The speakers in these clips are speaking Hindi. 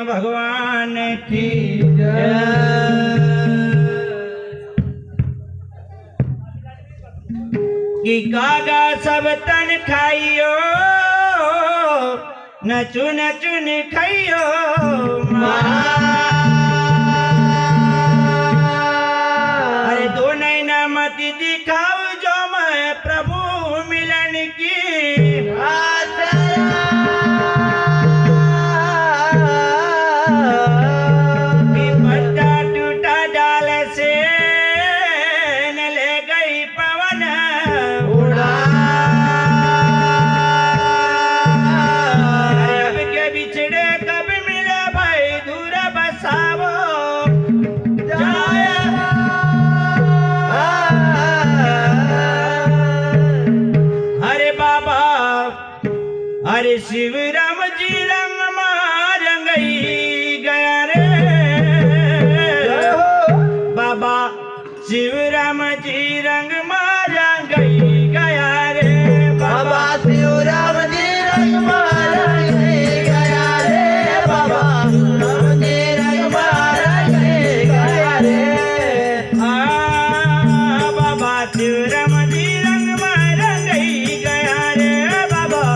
भगवान की जय। कि कागा सब तन खाइयो न चुन खाइयो अरे दो नैना मत दिखाओ जो मैं प्रभु मिलन की अरे शिव राम जी रंग मारंगई गया रे बाबा शिव राम जी रंग मारंगई गया रे बाबा शिव राम जी रंग मारंगई गया रे बाबा राम जी रंग मारंगई गया रे बाबा शिव राम जी रंग मारंगई गया रे बाबा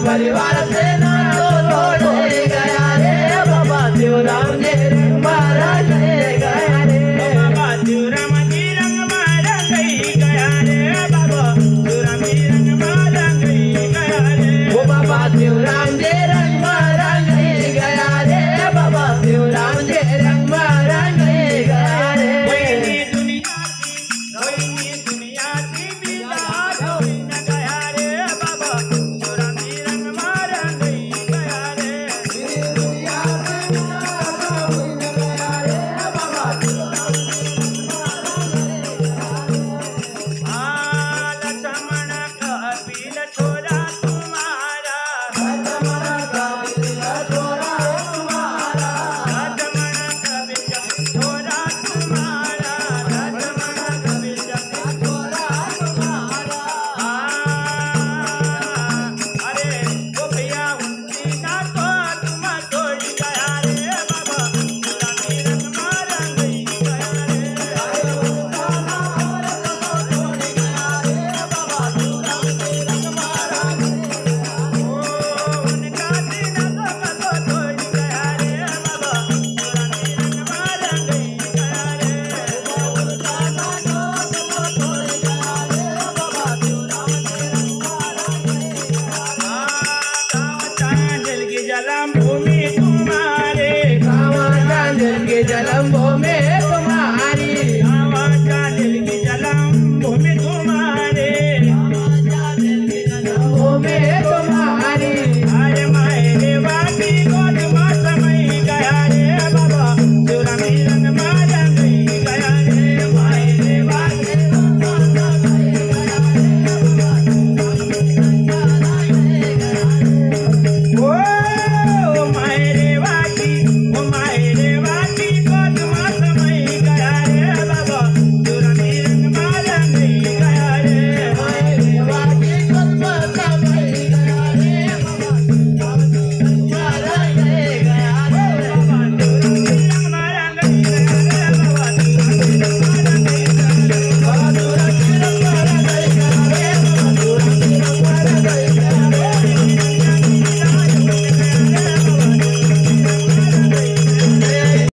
परिवार से ना तो तोड़ गया रे बाबा शिव राम जी